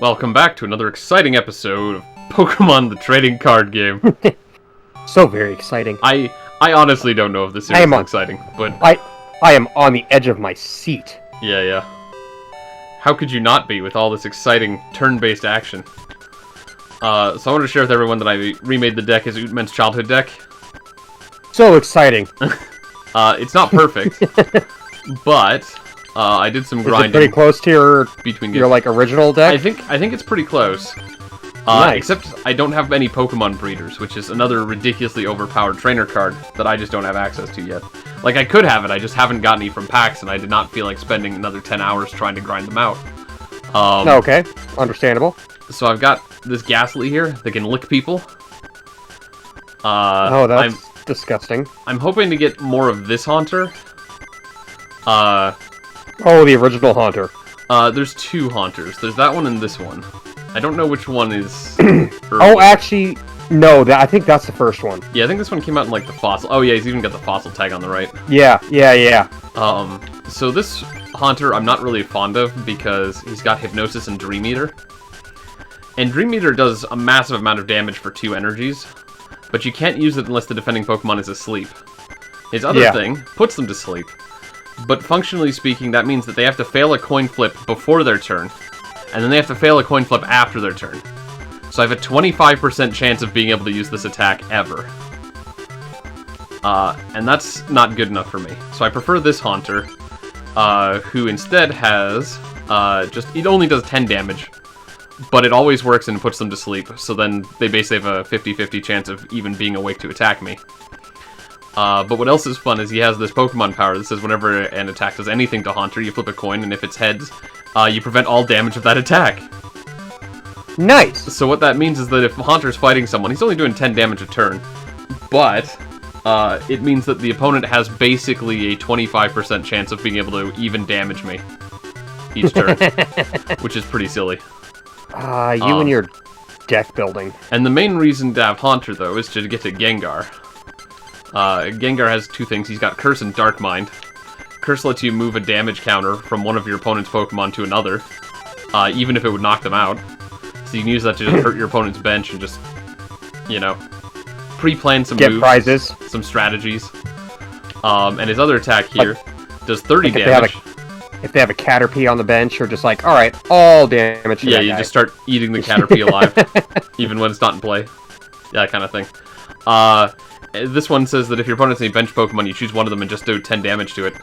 Welcome back to another exciting episode of Pokemon the Trading Card Game. So very exciting. I honestly don't know if this series is exciting, but... I am on the edge of my seat. Yeah. How could you not be with all this exciting turn-based action? So I want to share with everyone that I remade the deck as Ootman's childhood deck. So exciting. It's not perfect, but... I did some grinding. Is it pretty close to your like original deck? I think it's pretty close. Nice. Except I don't have any Pokemon breeders, which is another ridiculously overpowered trainer card that I just don't have access to yet. Like, I could have it, I just haven't gotten any from packs, and I did not feel like spending another 10 hours trying to grind them out. Okay, understandable. So I've got this Ghastly here that can lick people. That's disgusting. I'm hoping to get more of this Haunter. Oh, the original Haunter. There's two Haunters. There's that one and this one. I don't know which one is... Oh, actually, no, I think that's the first one. Yeah, I think this one came out in, like, the fossil... Oh, yeah, he's even got the fossil tag on the right. Yeah. So this Haunter I'm not really fond of because he's got Hypnosis and Dream Eater. And Dream Eater does a massive amount of damage for 2 energies, but you can't use it unless the defending Pokemon is asleep. His other thing puts them to sleep. But functionally speaking, that means that they have to fail a coin flip before their turn, and then they have to fail a coin flip after their turn. So I have a 25% chance of being able to use this attack ever. And that's not good enough for me. So I prefer this Haunter, who instead has, it only does 10 damage, but it always works and puts them to sleep, so then they basically have a 50-50 chance of even being awake to attack me. But what else is fun is he has this Pokemon power that says whenever an attack does anything to Haunter, you flip a coin, and if it's heads, you prevent all damage of that attack. Nice! So what that means is that if Haunter's fighting someone, he's only doing 10 damage a turn, but it means that the opponent has basically a 25% chance of being able to even damage me each turn, which is pretty silly. You and your deck building. And the main reason to have Haunter, though, is to get to Gengar. Gengar has 2 things. He's got Curse and Dark Mind. Curse lets you move a damage counter from one of your opponent's Pokemon to another, even if it would knock them out. So you can use that to just hurt your opponent's bench and just, pre-plan some moves. Get prizes. Some strategies. And his other attack here does 30 damage. If they have a Caterpie on the bench, you're just like, alright, all damage to that you guy. just start eating the Caterpie alive, even when it's not in play. Yeah, that kind of thing. This one says that if your opponent's any bench Pokemon, you choose one of them and just do 10 damage to it.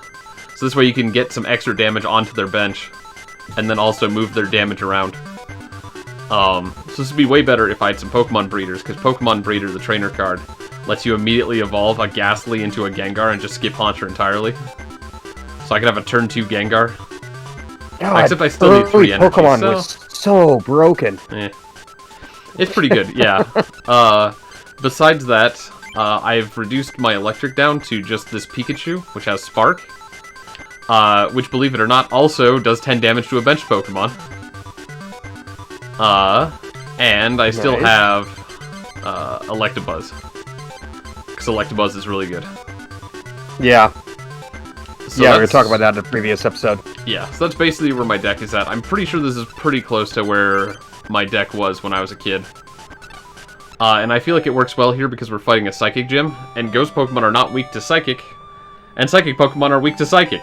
So this way you can get some extra damage onto their bench, and then also move their damage around. So this would be way better if I had some Pokemon Breeders, because Pokemon Breeder, the trainer card, lets you immediately evolve a Ghastly into a Gengar and just skip Haunter entirely. So I could have a turn 2 Gengar. God, except I still need 3 energy. Pokemon was so broken. It's pretty good, yeah. Besides that, I've reduced my electric down to just this Pikachu, which has Spark. Which, believe it or not, also does 10 damage to a bench Pokemon. And I still have Electabuzz. Because Electabuzz is really good. Yeah. So we're going to talk about that in a previous episode. Yeah, so that's basically where my deck is at. I'm pretty sure this is pretty close to where my deck was when I was a kid. And I feel like it works well here because we're fighting a Psychic Gym, and Ghost Pokemon are not weak to Psychic, and Psychic Pokemon are weak to Psychic.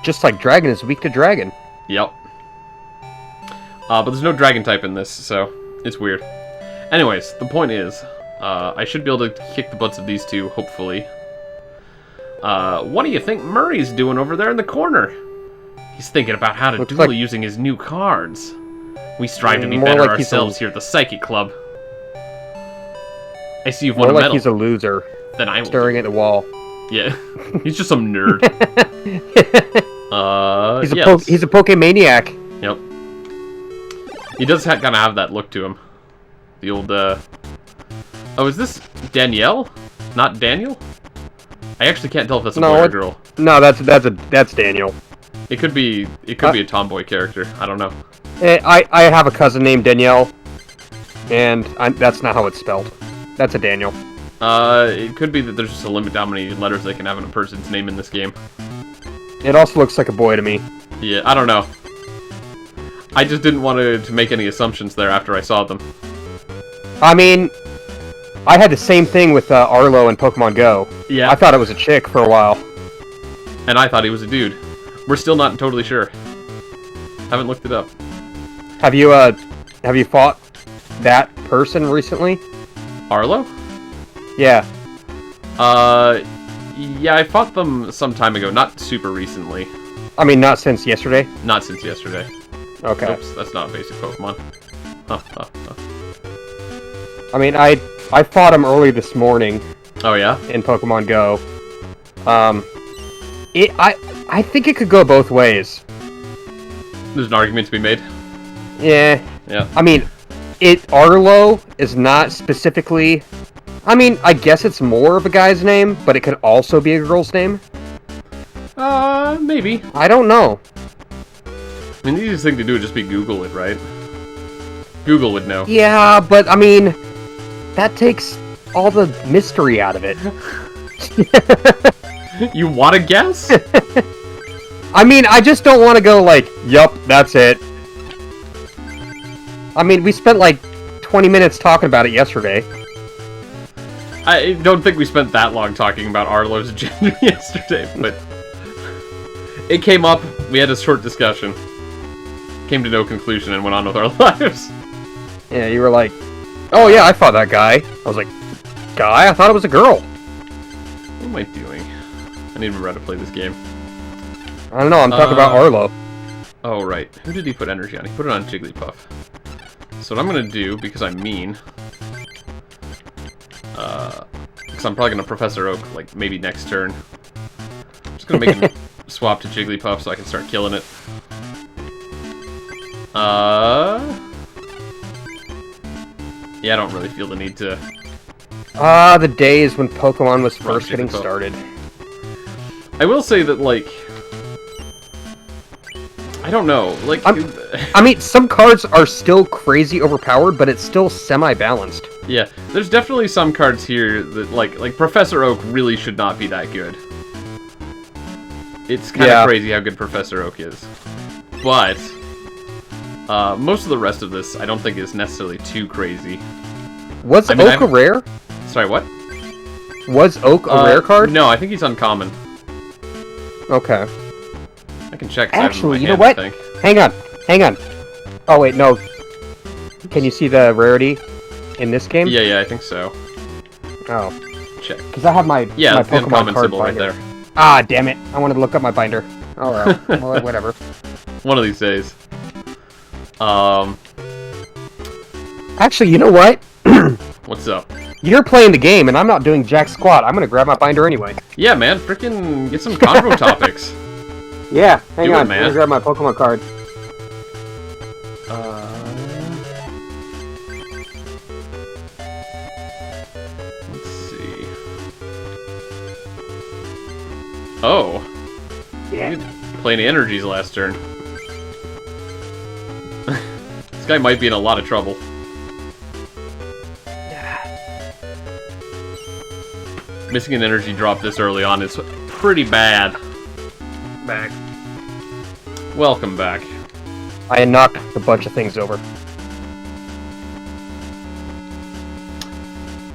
Just like Dragon is weak to Dragon. Yep. But there's no Dragon type in this, so it's weird. Anyways, the point is, I should be able to kick the butts of these two, hopefully. What do you think Murray's doing over there in the corner? He's thinking about how to duel using his new cards. We strive to be better ourselves here at the Psychic Club. I see you've won a medal. He's a loser. Then I will. Staring at the wall. Yeah, he's just some nerd. He's a Pokemaniac. Yep. He does kind of have that look to him. The old, Oh, is this Danielle? Not Daniel? I actually can't tell if that's a boy or a girl. No, that's Daniel. It could be a tomboy character. I don't know. I have a cousin named Danielle, and that's not how it's spelled. That's a Daniel. It could be that there's just a limit to how many letters they can have in a person's name in this game. It also looks like a boy to me. Yeah, I don't know. I just didn't want to make any assumptions there after I saw them. I mean, I had the same thing with Arlo in Pokemon Go. Yeah. I thought it was a chick for a while. And I thought he was a dude. We're still not totally sure. Haven't looked it up. Have you fought that person recently? Arlo? Yeah. Yeah, I fought them some time ago, not super recently. I mean, not since yesterday? Not since yesterday. Okay. Oops, that's not a basic Pokemon. I mean, I fought him early this morning Oh, yeah? in Pokemon Go. I think it could go both ways. There's an argument to be made. Yeah. Yeah. I mean, Arlo is not specifically... I mean, I guess it's more of a guy's name, but it could also be a girl's name. Maybe. I don't know. I mean, the easiest thing to do would just be Google it, right? Google would know. Yeah, but I mean, that takes all the mystery out of it. You want to guess? I mean, I just don't want to go like, yup, that's it. I mean, we spent like 20 minutes talking about it yesterday. I don't think we spent that long talking about Arlo's gender yesterday, but it came up, we had a short discussion, came to no conclusion, and went on with our lives. Yeah, you were like, oh yeah, I fought that guy. I was like, guy? I thought it was a girl. What am I doing? I need to remember how to play this game. I don't know, I'm talking about Arlo. Oh, right. Who did he put energy on? He put it on Jigglypuff. So what I'm going to do, because I'm mean... because I'm probably going to Professor Oak, like, maybe next turn. I'm just going to make him swap to Jigglypuff so I can start killing it. Yeah, I don't really feel the need to... The days when Pokemon was first getting started. I will say that, like... I don't know, like... I mean, some cards are still crazy overpowered, but it's still semi-balanced. Yeah, there's definitely some cards here that, like Professor Oak really should not be that good. It's kind of crazy how good Professor Oak is. But, most of the rest of this I don't think is necessarily too crazy. Was Oak a rare? Sorry, what? Was Oak a rare card? No, I think he's uncommon. Okay. I can check. Actually, you know what? Hang on. Oh wait, no. Can you see the rarity in this game? Yeah, I think so. Oh. Check. Because I have my yeah, my the Pokemon uncommon card symbol binder. right there. Ah, damn it! I wanted to look up my binder. Oh well, well, whatever. One of these days. Actually, you know what? What's up? You're playing the game, and I'm not doing jack squat. I'm gonna grab my binder anyway. Yeah, man, freaking get some convo topics. Yeah, hang on. man. I'm gonna grab my Pokemon card. Let's see. Oh. Yeah. You didn't play any energies last turn. This guy might be in a lot of trouble. Missing an energy drop this early on is pretty bad. Back. Welcome back. I had knocked a bunch of things over.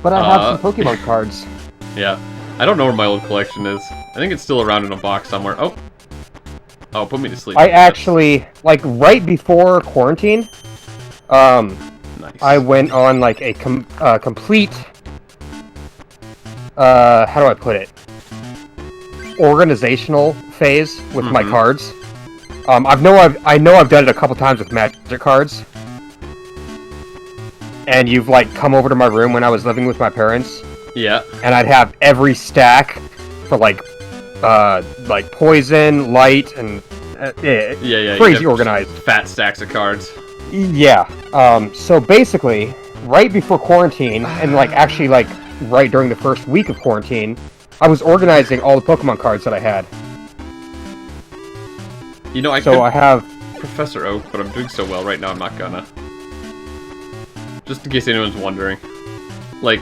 But I have some Pokemon cards. Yeah. I don't know where my old collection is. I think it's still around in a box somewhere. Oh. Oh, put me to sleep. I actually, like, right before quarantine, Nice. I went on, like, a complete... how do I put it? Organizational phase with my cards. I know I've done it a couple times with Magic cards. And you've like come over to my room when I was living with my parents. Yeah. And I'd have every stack for like poison, light, and crazy organized. Fat stacks of cards. Yeah. So basically, right before quarantine, and like actually like right during the first week of quarantine, I was organizing all the Pokemon cards that I had. You know, I have Professor Oak, but I'm doing so well right now, I'm not gonna. Just in case anyone's wondering. Like,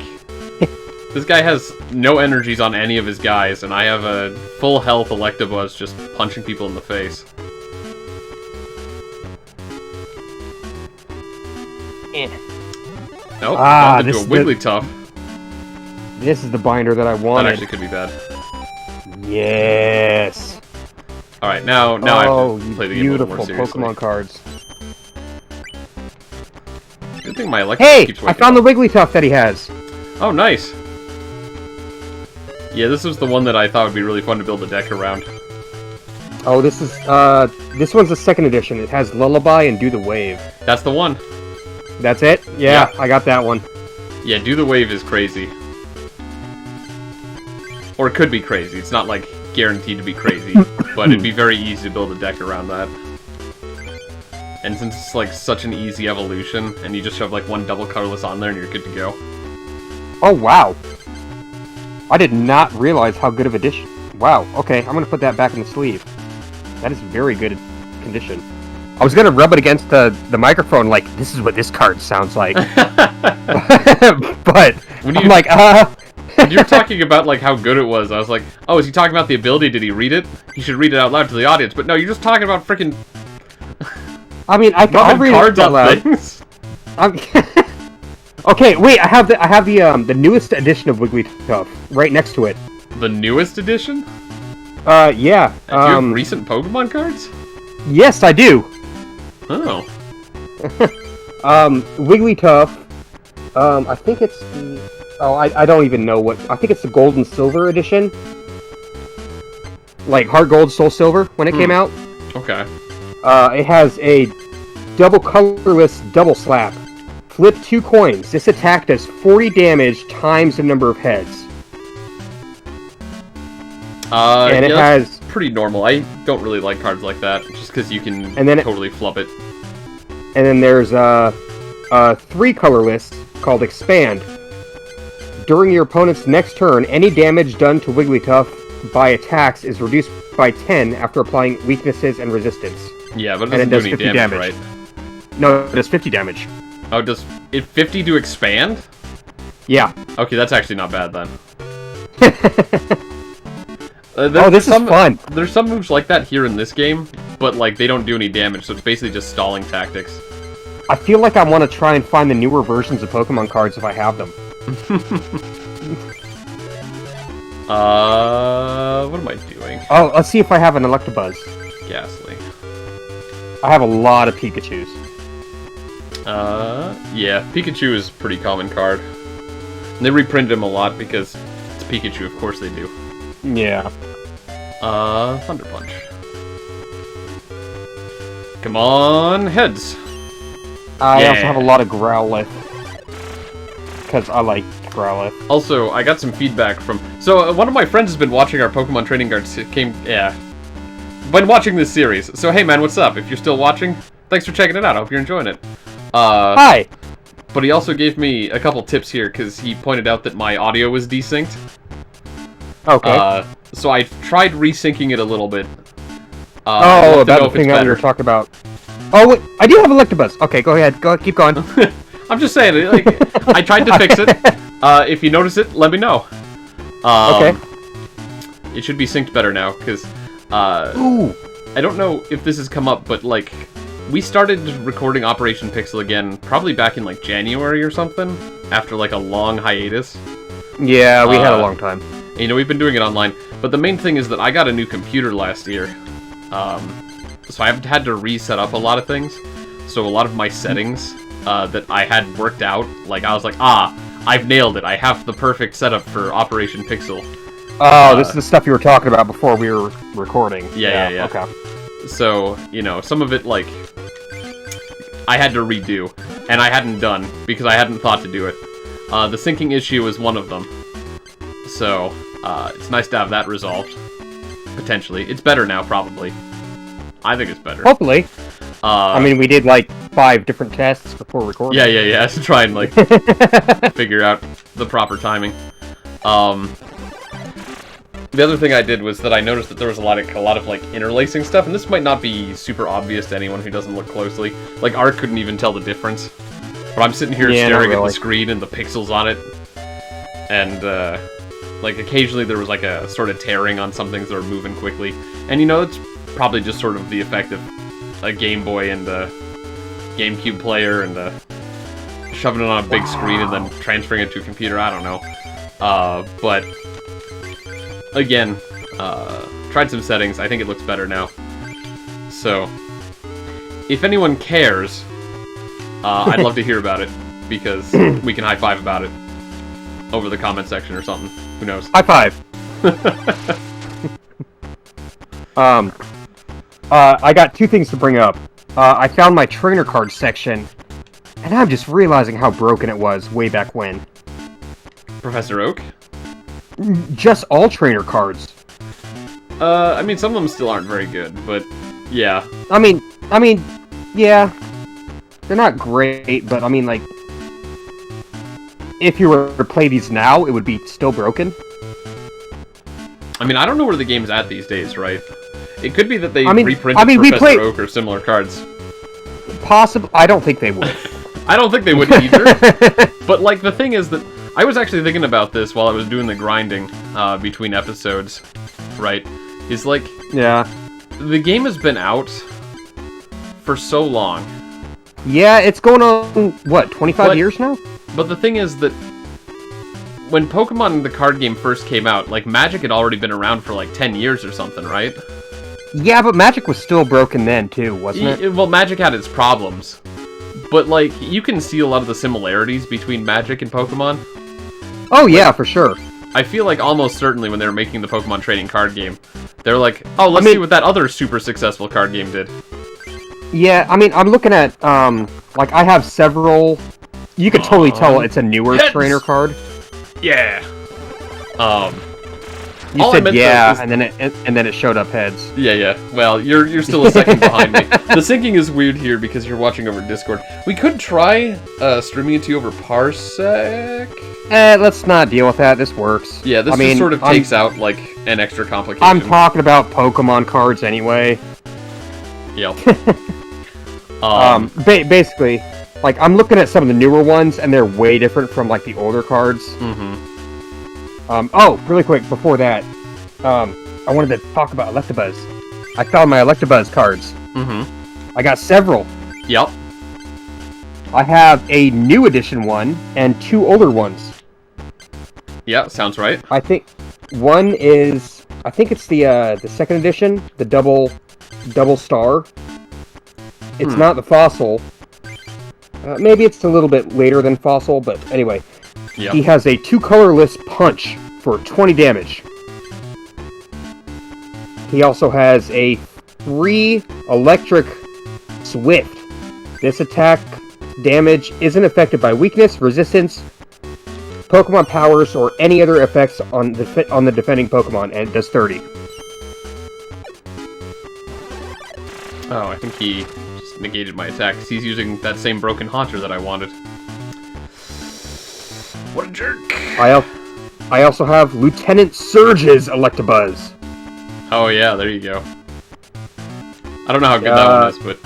this guy has no energies on any of his guys, and I have a full health Electabuzz just punching people in the face. Nope, Ah, into a this Wigglytuff. This is the binder that I That wanted. actually could be bad. Yes. Alright, now I have to play the game a little more beautiful seriously. Pokemon cards. Good thing my Electabuzz Hey, keeps I waking found up. the Wigglytuff that he has. Oh, nice. Yeah, this was the one that I thought would be really fun to build a deck around. Oh, this one's the second edition. It has Lullaby and Do the Wave. That's the one. That's it? Yeah, I got that one. Yeah, Do the Wave is crazy. Or it could be crazy. It's not, like, guaranteed to be crazy. But it'd be very easy to build a deck around that. And since it's, like, such an easy evolution, and you just have, like, one double colorless on there and you're good to go. Oh, wow. I did not realize how good of addition. Wow, okay, I'm gonna put that back in the sleeve. That is very good condition. I was gonna rub it against the microphone like, this is what this card sounds like. But I'm like, When you were talking about, like, how good it was, I was like, oh, is he talking about the ability? Did he read it? He should read it out loud to the audience. But no, you're just talking about freaking... I mean, I'll read cards it out loud. Things. Okay, wait, I have the newest edition of Wigglytuff right next to it. The newest edition? Yeah. Do you have recent Pokemon cards? Yes, I do. Oh. Wigglytuff. I think it's the... Oh, I don't even know what... I think it's the Gold and Silver edition. Like, Heart Gold, Soul Silver, when it came out. Okay. It has a double colorless double slap. Flip 2 coins. This attack does 40 damage times the number of heads. And it has... pretty normal. I don't really like cards like that, just because you can totally flub it. And then there's 3 colorless called Expand. During your opponent's next turn, any damage done to Wigglytuff by attacks is reduced by 10 after applying weaknesses and resistance. Yeah, but it doesn't do any damage, right? No, it does 50 damage. Oh, does it 50 to expand? Yeah. Okay, that's actually not bad then. Oh, this is fun. There's some moves like that here in this game, but like they don't do any damage, so it's basically just stalling tactics. I feel like I want to try and find the newer versions of Pokemon cards if I have them. What am I doing? Oh, let's see if I have an Electabuzz. Ghastly. I have a lot of Pikachus. Yeah, Pikachu is a pretty common card. And they reprinted him a lot because it's Pikachu, of course they do. Yeah. Thunder Punch. Come on, heads. I also have a lot of Growlithe. Because I like Growlithe. Also, I got some feedback from... So, one of my friends has been watching our Pokemon trading cards. Been watching this series. So, hey man, what's up? If you're still watching, thanks for checking it out. I hope you're enjoying it. Hi! But he also gave me a couple tips here, because he pointed out that my audio was desynced. Okay. So I tried resyncing it a little bit. About the thing that we were talking about. Oh, wait, I do have Electabuzz. Okay, go ahead. Keep going. I'm just saying, like, I tried to fix it. If you notice it, let me know. Okay. It should be synced better now, because, Ooh. I don't know if this has come up, but, like, we started recording Operation Pixel again probably back in, like, January or something, after, like, a long hiatus. Yeah, we had a long time. You know, we've been doing it online, but the main thing is that I got a new computer last year. So I've had to reset up a lot of things. So a lot of my settings that I had worked out, like, I was like, I've nailed it. I have the perfect setup for Operation Pixel. Oh, this is the stuff you were talking about before we were recording. Yeah. Okay. So, you know, some of it, like, I had to redo, and I hadn't done, because I hadn't thought to do it. The syncing issue is one of them. So, it's nice to have that resolved. Potentially. It's better now, probably. I think it's better. Hopefully. I mean, we did, like, 5 different tests before recording. Yeah, to try and, like, figure out the proper timing. The other thing I did was that I noticed that there was a lot of like interlacing stuff, and this might not be super obvious to anyone who doesn't look closely. Like Art couldn't even tell the difference. But I'm sitting here staring at the screen and the pixels on it, and like occasionally there was like a sort of tearing on some things that were moving quickly. And you know, it's probably just sort of the effect of a Game Boy and a GameCube player and a shoving it on a big screen and then transferring it to a computer. I don't know. But again, tried some settings. I think it looks better now. So, if anyone cares, I'd love to hear about it, because we can high-five about it over the comment section or something. Who knows? High five. I got two things to bring up. I found my trainer card section, and I'm just realizing how broken it was way back when. Professor Oak? Just all trainer cards. I mean, some of them still aren't very good, but yeah. I mean, yeah. They're not great, but I mean, like, if you were to play these now, it would be still broken. I mean, I don't know where the game's at these days, right? It could be that they reprinted Professor Oak or similar cards. Possible. I don't think they would. I don't think they would either. But, like, the thing is that I was actually thinking about this while I was doing the grinding between episodes, right? Is like, yeah, the game has been out for so long. Yeah, it's going on, what, 25 years now? But the thing is that when Pokemon the card game first came out, like, Magic had already been around for like 10 years or something, right? Yeah, but Magic was still broken then too, wasn't it? Well, Magic had its problems. But, like, you can see a lot of the similarities between Magic and Pokemon. Oh, yeah, for sure. I feel like almost certainly when they were making the Pokemon trading card game, they're like, oh, let's see what that other super successful card game did. Yeah, I mean, I'm looking at, like, I have several... You could totally tell it's a newer trainer card. Yeah. You said yeah, and then it showed up heads. Yeah. Well, you're still a second behind me. The syncing is weird here because you're watching over Discord. We could try streaming it to you over Parsec. Let's not deal with that. This works. Yeah, this just sort of takes out like an extra complication. I'm talking about Pokemon cards anyway. Yep. Basically, like, I'm looking at some of the newer ones, and they're way different from like the older cards. Mm-hmm. Oh, really quick, before that, I wanted to talk about Electabuzz. I found my Electabuzz cards. Mm-hmm. I got several. Yep. I have a new edition one, and two older ones. Yeah, sounds right. I think one is... I think it's the second edition, the double star. It's not the fossil. Maybe it's a little bit later than fossil, but anyway. Yep. He has a 2-colorless punch for 20 damage. He also has a 3 electric swift. This attack damage isn't affected by weakness, resistance, Pokemon powers, or any other effects on the defending Pokemon, and it does 30. Oh, I think he just negated my attack because he's using that same broken Haunter that I wanted. What a jerk! I also have Lieutenant Surge's Electabuzz. Oh yeah, there you go. I don't know how good that one is, but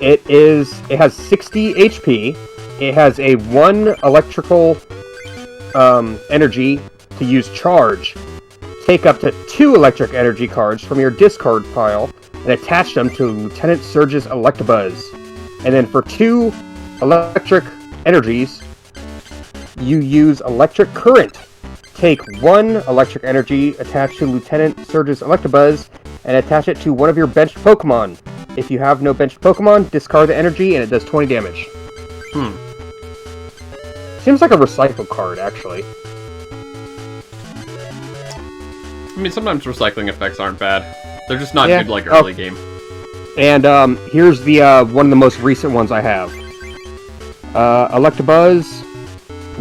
it has 60 HP. It has a 1 electrical energy to use charge. Take up to 2 electric energy cards from your discard pile and attach them to Lieutenant Surge's Electabuzz. And then for 2 electric energies, you use Electric Current. Take 1 electric energy attached to Lieutenant Surge's Electabuzz and attach it to one of your benched Pokemon. If you have no benched Pokemon, discard the energy and it does 20 damage. Seems like a recycle card, actually. I mean, sometimes recycling effects aren't bad. They're just not good like early game. And here's the one of the most recent ones I have. Electabuzz,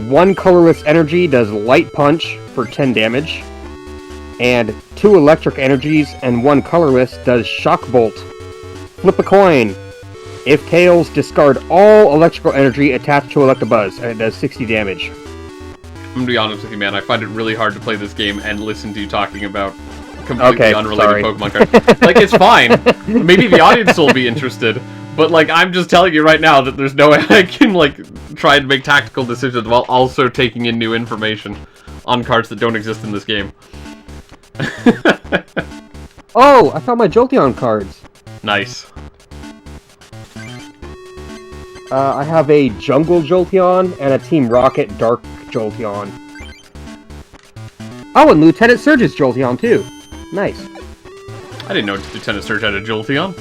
1 colorless energy does Light Punch for 10 damage. And 2 electric energies and 1 colorless does Shock Bolt. Flip a coin. If tails, discard all electrical energy attached to Electabuzz, and it does 60 damage. I'm gonna be honest with you, man. I find it really hard to play this game and listen to you talking about completely unrelated Pokemon cards. Like, it's fine. Maybe the audience will be interested. But, like, I'm just telling you right now that there's no way I can, like, try and make tactical decisions while also taking in new information on cards that don't exist in this game. Oh, I found my Jolteon cards. Nice. I have a Jungle Jolteon and a Team Rocket Dark Jolteon. Oh, and Lieutenant Surge's Jolteon, too. Nice. I didn't know Lieutenant Surge had a Jolteon.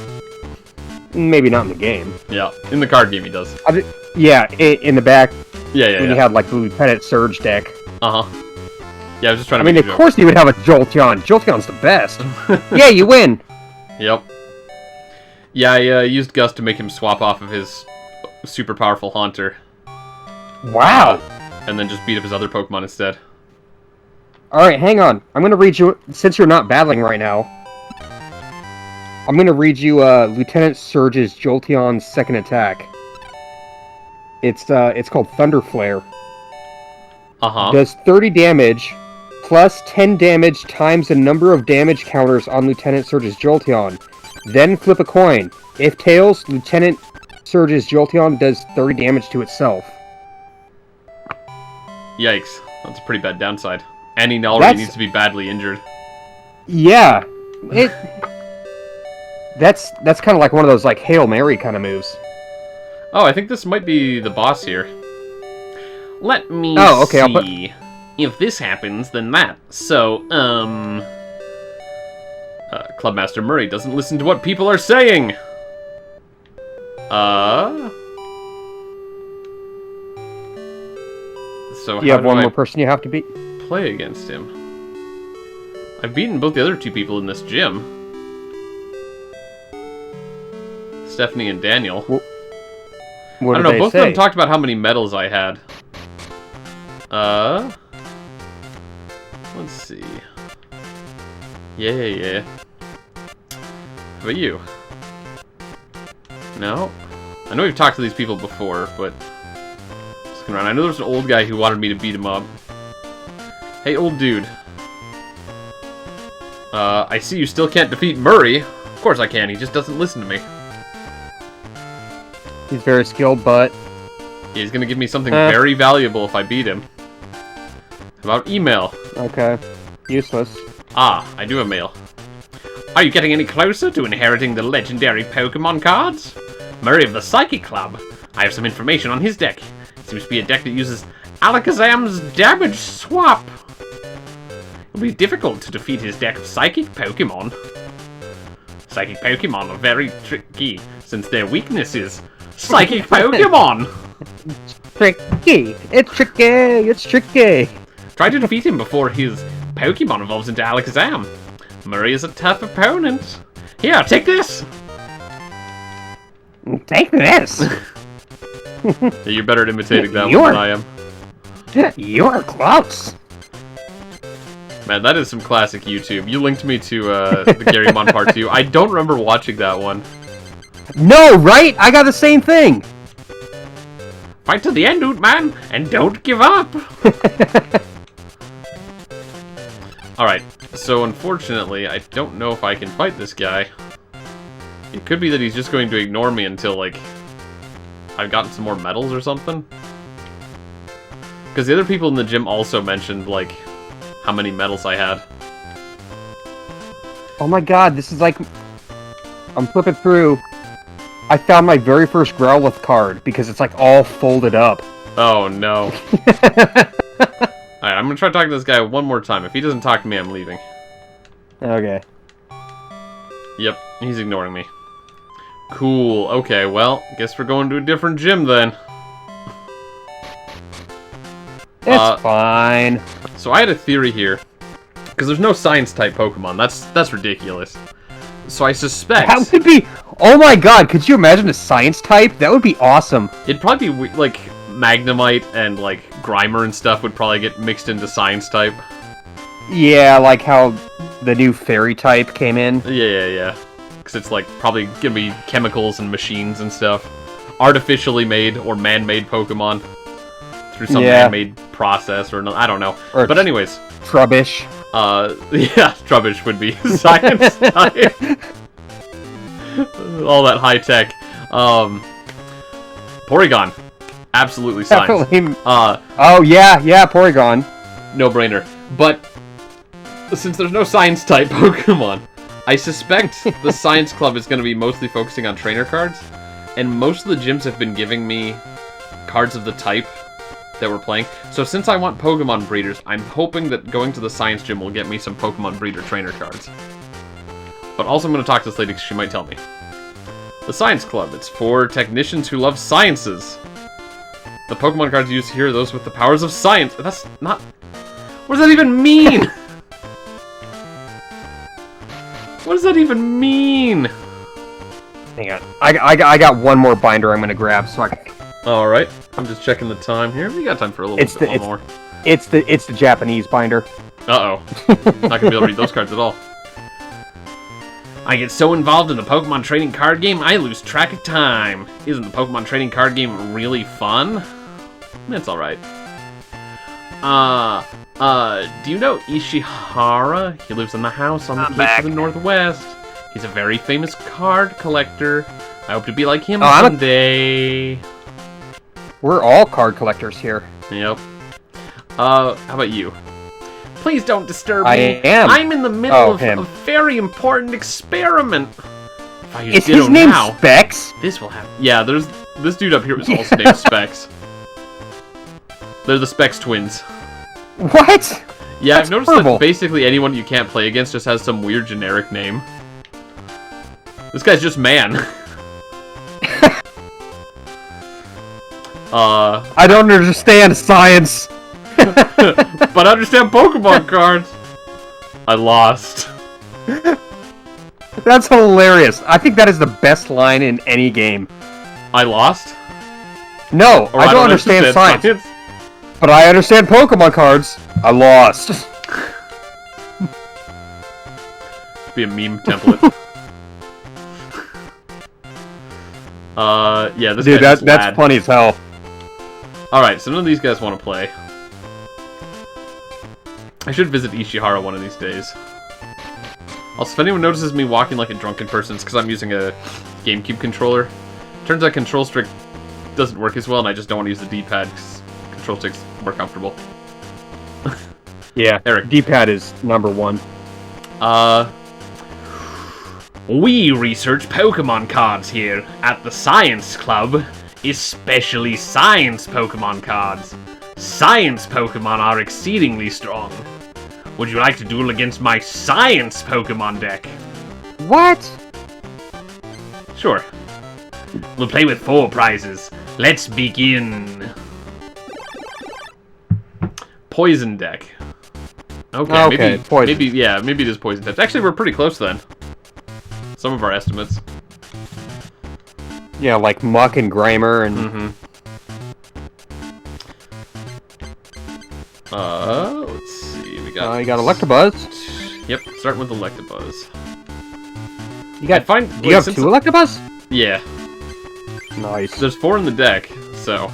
Maybe not in the game. Yeah, in the card game he does. Yeah, in the back. Yeah. When you had, like, the Lieutenant Surge deck. Uh-huh. Yeah, I was just trying to I mean, of course you would have a Jolteon. Jolteon's the best. Yeah, you win. Yep. Yeah, I used Gus to make him swap off of his super powerful Haunter. Wow. And then just beat up his other Pokemon instead. Alright, hang on. I'm gonna read you, since you're not battling right now, I'm gonna read you Lieutenant Surge's Jolteon's second attack. It's called Thunder Flare. Uh-huh. Does 30 damage, plus 10 damage times the number of damage counters on Lieutenant Surge's Jolteon. Then flip a coin. If tails, Lieutenant Surge's Jolteon does 30 damage to itself. Yikes. That's a pretty bad downside. And he already needs to be badly injured. Yeah. That's kind of like one of those, like, Hail Mary kind of moves. Oh, I think this might be the boss here. Let me see. If this happens, then that. So, Clubmaster Murray doesn't listen to what people are saying! So you have one more person you have to beat? Play against him. I've beaten both the other two people in this gym. Stephanie and Daniel. I don't know, both of them talked about how many medals I had. Let's see. Yeah. How about you? No? I know we've talked to these people before, but... Just looking around. I know there's an old guy who wanted me to beat him up. Hey, old dude. I see you still can't defeat Murray. Of course I can, he just doesn't listen to me. He's very skilled, but... He's gonna give me something very valuable if I beat him. How about email? Okay. Useless. Ah, I do have mail. Are you getting any closer to inheriting the legendary Pokemon cards? Murray of the Psychic Club. I have some information on his deck. It seems to be a deck that uses Alakazam's Damage Swap. It'll be difficult to defeat his deck of Psychic Pokemon. Psychic Pokemon are very tricky, since their weakness is Psychic Pokemon! Tricky! It's tricky! It's tricky! Try to defeat him before his Pokemon evolves into Alakazam. Murray is a tough opponent. Here, take this! Take this! You're better at imitating that one than I am. You're close! Man, that is some classic YouTube. You linked me to the Garrymon Part 2. I don't remember watching that one. No, right? I got the same thing! Fight to the end, dude, man, and don't give up! Alright, so unfortunately, I don't know if I can fight this guy. It could be that he's just going to ignore me until, like, I've gotten some more medals or something. Because the other people in the gym also mentioned, like, how many medals I had. Oh my god, this is like... I'm flipping through. I found my very first Growlithe card, because it's, like, all folded up. Oh, no. Alright, I'm gonna try talking to this guy one more time. If he doesn't talk to me, I'm leaving. Okay. Yep, he's ignoring me. Cool, okay, well, guess we're going to a different gym then. It's fine. So I had a theory here, because there's no science-type Pokemon. That's ridiculous. So I suspect... That would be... Oh my god, could you imagine a science type? That would be awesome. It'd probably be, like, Magnemite and, like, Grimer and stuff would probably get mixed into science-type. Yeah, like how the new fairy type came in. Yeah. Because it's, like, probably gonna be chemicals and machines and stuff. Artificially made or man-made Pokemon. Through some man-made process or no, I don't know. Or but anyways. Trubbish. Yeah, Trubbish would be science type. All that high tech. Porygon. Absolutely science. Definitely. Oh yeah, Porygon. No brainer. But since there's no science type Pokemon, I suspect the Science Club is going to be mostly focusing on trainer cards. and most of the gyms have been giving me cards of the type that we're playing. So since I want Pokemon breeders, I'm hoping that going to the science gym will get me some Pokemon breeder trainer cards. But also I'm going to talk to this lady because she might tell me. The Science Club. It's for technicians who love sciences. The Pokemon cards used here are those with the powers of science. That's not... What does that even mean? What does that even mean? Hang on. I got one more binder I'm going to grab so I can... Alright. I'm just checking the time here. We got time for a little bit more. It's the Japanese binder. Uh-oh. Not gonna be able to read those cards at all. I get so involved in the Pokemon trading card game, I lose track of time. Isn't the Pokemon trading card game really fun? It's alright. Do you know Ishihara? He lives in the house on the cliffs of the Northwest. He's a very famous card collector. I hope to be like him someday. We're all card collectors here. Yep. How about you? Please don't disturb me. I am. I'm in the middle of a very important experiment. If I use Is Ditto his name now, Specs? this will happen. Yeah, there's this dude up here was also named Specs. They're the Specs twins. What? Yeah, That's I've noticed horrible. that basically anyone you can't play against just has some weird generic name. This guy's just man. I don't understand science. But I understand Pokemon cards. I lost. That's hilarious. I think that is the best line in any game. I lost? No, I don't understand science. But I understand Pokemon cards. I lost. Be a meme template. Yeah, this dude, guy's that's funny as hell. Alright, so none of these guys want to play. I should visit Ishihara one of these days. Also, if anyone notices me walking like a drunken person, it's because I'm using a GameCube controller. Turns out control stick doesn't work as well, and I just don't want to use the D-pad because control stick's more comfortable. Yeah, Eric. D-pad is number one. We research Pokemon cards here at the Science Club, especially science Pokemon cards. Science Pokemon are exceedingly strong. Would you like to duel against my science Pokemon deck? What? Sure. We'll play with 4 prizes. Let's begin. Poison deck. Okay, poison. maybe it is poison types. Actually, we're pretty close then. Some of our estimates. Yeah, like Muck and Grimer and... Mm-hmm. Let's see. We got... you got Electabuzz. Yep, starting with Electabuzz. You got... Do you have 2 Electabuzz? Yeah. Nice. There's 4 in the deck, so...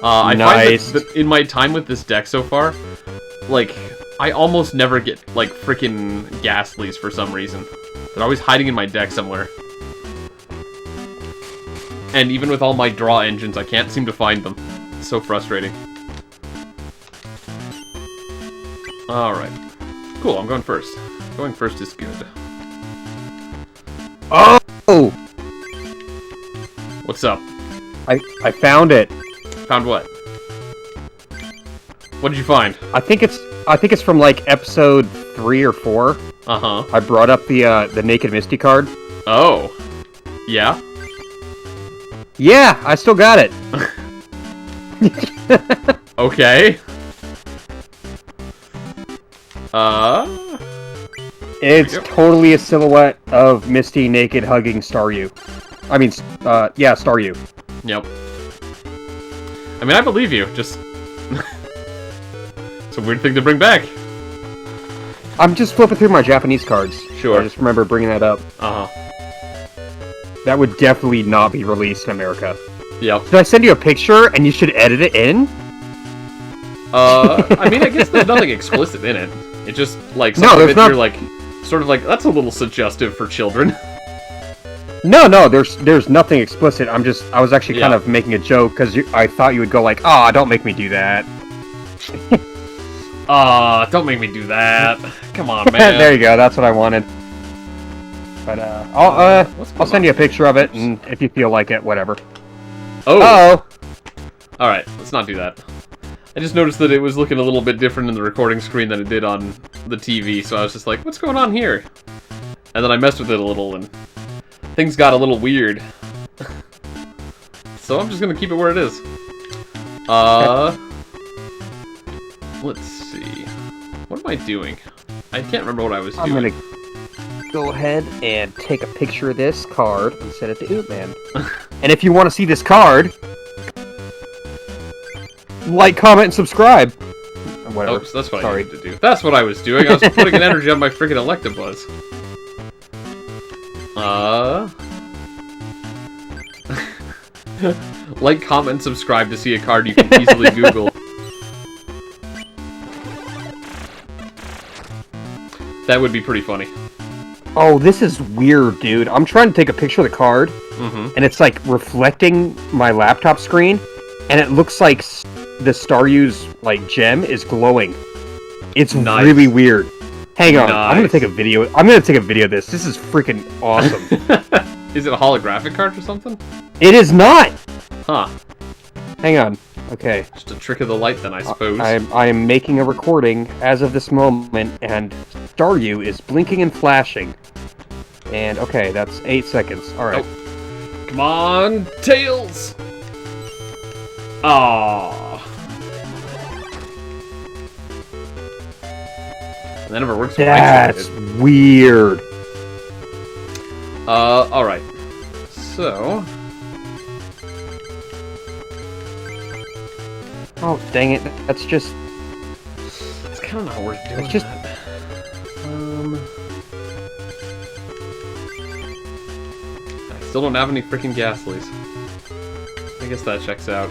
I find that in my time with this deck so far, like, I almost never get, like, freaking Ghastlies for some reason. They're always hiding in my deck somewhere. And even with all my draw engines, I can't seem to find them. It's so frustrating. Alright. Cool, I'm going first. Going first is good. Oh! What's up? I found it. Found what? What did you find? I think it's from like episode 3 or 4. Uh-huh. I brought up the Naked Misty card. Oh. Yeah? Yeah, I still got it. Okay. It's totally a silhouette of Misty naked hugging Staryu. I mean, yeah, Staryu. Yep. I mean, I believe you, just... It's a weird thing to bring back. I'm just flipping through my Japanese cards. Sure. I just remember bringing that up. Uh-huh. That would definitely not be released in America. Yep. Did I send you a picture and you should edit it in? I mean, I guess there's nothing explicit in it. It just, like, you're like, sort of like, that's a little suggestive for children. No, there's nothing explicit. I was actually kind of making a joke, because I thought you would go like, "Ah, don't make me do that." Don't make me do that. Come on, man. There you go, that's what I wanted. But What's going I'll send on? you a picture of it, and if you feel like it, whatever. Oh! Uh-oh! Alright, let's not do that. I just noticed that it was looking a little bit different in the recording screen than it did on the TV, so I was just like, what's going on here? And then I messed with it a little, and things got a little weird. So I'm just gonna keep it where it is. Let's see. What am I doing? I can't remember what I was doing. I'm gonna go ahead and take a picture of this card and send it to Ootman. And if you want to see this card, like, comment, and subscribe. Whatever. Oops, that's what I Sorry. needed to do. That's what I was doing. I was putting an energy on my freaking Electabuzz. Like, comment, and subscribe to see a card you can easily Google. That would be pretty funny. Oh, this is weird, dude. I'm trying to take a picture of the card, and it's like reflecting my laptop screen, and it looks like the Staryu's like gem is glowing. It's Nice. really weird. Hang on, I'm gonna Nice. take a video. I'm gonna take a video of this. This is freaking awesome. Is it a holographic card or something? It is not. Huh. Hang on. Okay. Just a trick of the light then, I suppose. I am making a recording as of this moment, and Staryu is blinking and flashing. And okay, that's 8 seconds. All right. Oh. Come on, Tails! Aww. That never works. That's weird. Alright. So... Oh, dang it. That's just... It's kind of not worth doing It's just... that. I still don't have any freaking Ghastlies. I guess that checks out.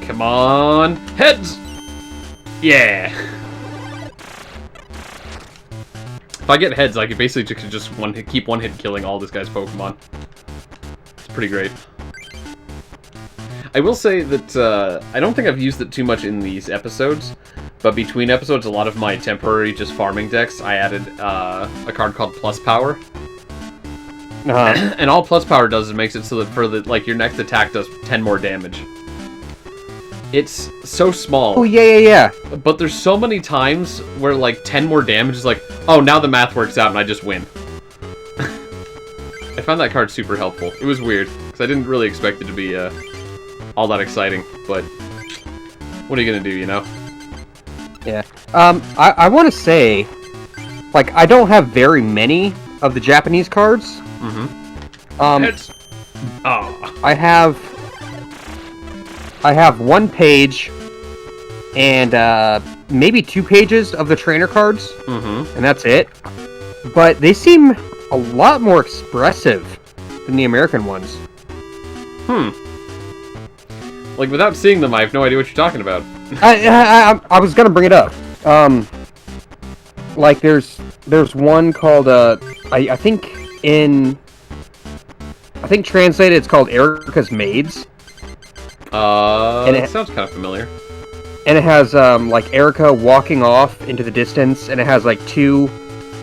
Come on! Heads! Yeah! If I get heads, I could basically just keep one-hit killing all this guy's Pokemon. It's pretty great. I will say that I don't think I've used it too much in these episodes, but between episodes, a lot of my temporary just farming decks, I added a card called Plus Power. And all Plus Power does is makes it so that for your next attack does 10 more damage. It's so small. Oh, yeah. But there's so many times where, like, 10 more damage is like, oh, now the math works out and I just win. I found that card super helpful. It was weird, because I didn't really expect it to be all that exciting, but what are you gonna do, you know? Yeah. I want to say, like, I don't have very many of the Japanese cards. Heads. Oh. I have one page and maybe 2 pages of the trainer cards, and that's it. But they seem a lot more expressive than the American ones. Like, without seeing them, I have no idea what you're talking about. I was gonna bring it up. Like there's one called I think translated it's called Erica's Maids. That sounds kind of familiar. And it has like Erica walking off into the distance, and it has like 2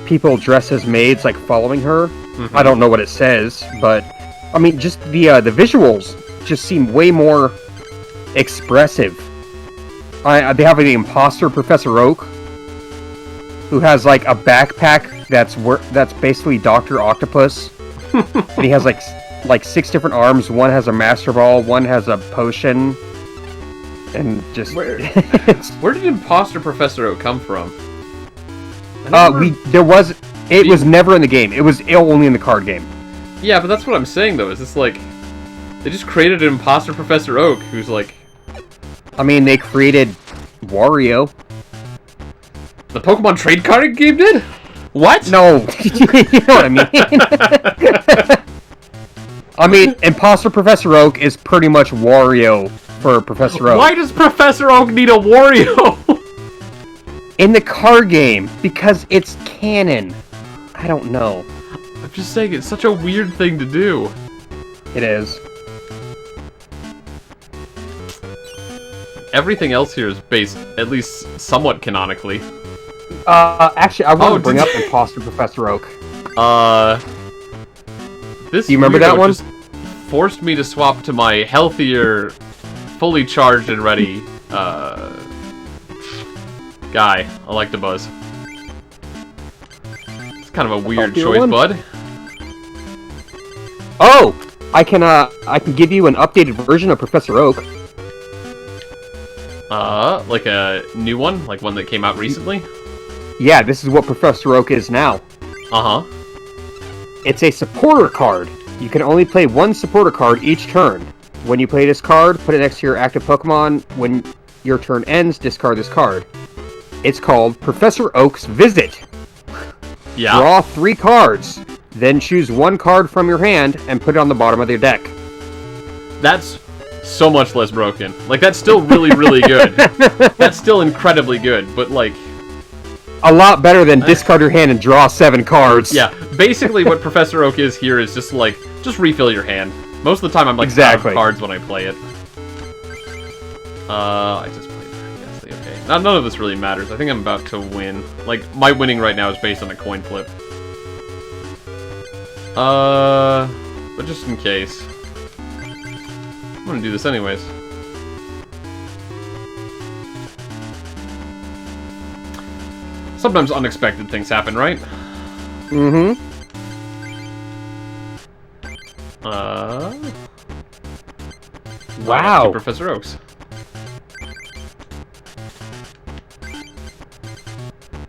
people dressed as maids like following her. I don't know what it says, but I mean just the visuals just seem way more expressive. They have the imposter Professor Oak, who has like a backpack that's basically Dr. Octopus. And he has like 6 different arms. One has a Master Ball, one has a potion, and just Where did Imposter Professor Oak come from? It was never in the game. It was only in the card game. Yeah, but that's what I'm saying though. Is this like they just created an Imposter Professor Oak who's like... I mean, they created Wario. The Pokemon trade card game did? What? No, you know what I mean. I mean, Imposter Professor Oak is pretty much Wario for Professor Oak. Why does Professor Oak need a Wario? In the card game, because it's canon. I don't know. I'm just saying, it's such a weird thing to do. It is. Everything else here is based, at least somewhat canonically. Actually, I want to bring did up Imposter Professor Oak. This Do you remember that weirdo one? just forced me to swap to my healthier, fully charged and ready, guy, Electabuzz. It's kind of a weird Healthier choice, one? bud. Oh! I can give you an updated version of Professor Oak. Like a new one? Like one that came out recently? Yeah, this is what Professor Oak is now. Uh-huh. It's a supporter card. You can only play one supporter card each turn. When you play this card, put it next to your active Pokemon. When your turn ends, discard this card. It's called Professor Oak's Visit. Yeah. Draw 3 cards, then choose 1 card from your hand and put it on the bottom of your deck. That's so much less broken. Like, that's still really, really good. That's still incredibly good, but, like... A lot better than discard your hand and draw 7 cards. Yeah, basically what Professor Oak is here is just, like, just refill your hand. Most of the time I'm, like, Exactly. out of cards when I play it. I just played previously, okay. Now, none of this really matters. I think I'm about to win. Like, my winning right now is based on a coin flip. But just in case. I'm gonna do this anyways. Sometimes unexpected things happen, right? Mm-hmm. Wow. Professor Oaks.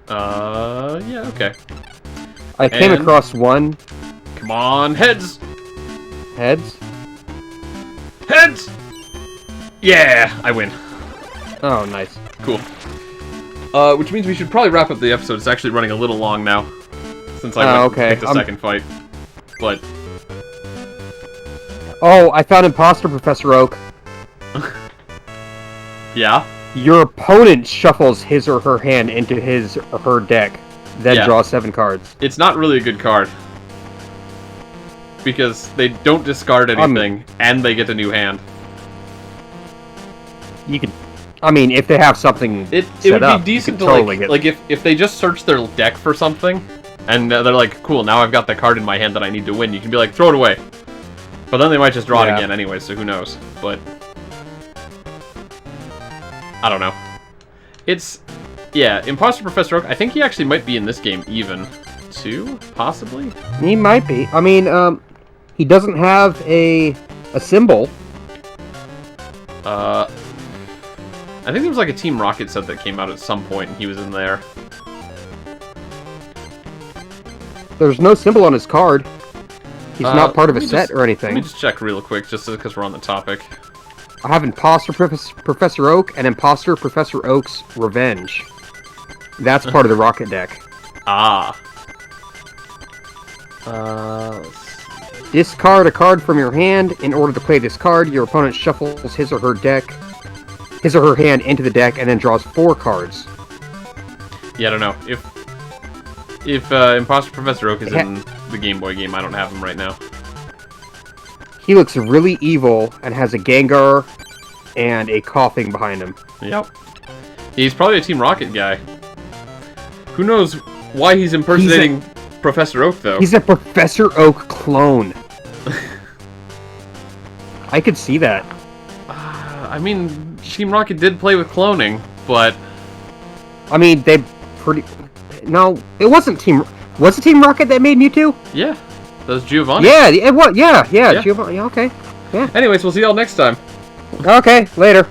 Yeah, okay. I came And- across one. Come on, heads! Heads? Heads! Yeah, I win. Oh, nice. Cool. Which means we should probably wrap up the episode. It's actually running a little long now. Since I went okay. and picked the second fight. But, Oh, I found Imposter Professor Oak. yeah. Your opponent shuffles his or her hand into his or her deck, then Yeah. draw 7 cards. It's not really a good card. Because they don't discard anything, and they get a new hand. You can, I mean, if they have something It set would up, be decent you to, could totally like if they just search their deck for something, and they're like, cool, now I've got the card in my hand that I need to win, you can be like, throw it away. But then they might just draw it Yeah. again anyway, so who knows. But, I don't know. It's, yeah, Imposter Professor Oak, I think he actually might be in this game even, too, possibly? He might be. I mean, he doesn't have a symbol. I think there was like a Team Rocket set that came out at some point, and he was in there. There's no symbol on his card. He's not part of a let me set just- or Let me anything. just check real quick, just because we're on the topic. I have Imposter Professor Oak and Imposter Professor Oak's Revenge. That's part of the Rocket deck. Ah. Discard a card from your hand. In order to play this card, your opponent shuffles his or her hand into the deck and then draws 4 cards. Yeah, I don't know. If Imposter Professor Oak is in the Game Boy game, I don't have him right now. He looks really evil and has a Gengar and a coughing behind him. Yep. He's probably a Team Rocket guy. Who knows why he's impersonating Professor Oak, though? He's a Professor Oak clone. I could see that. I mean, Team Rocket did play with cloning, but... I mean, they pretty... No, it wasn't Team... Was it Team Rocket that made Mewtwo? Yeah. That was Giovanni. Yeah, it was. Yeah. Yeah. Giovanni, okay. Yeah. Anyways, we'll see y'all next time. Okay, later.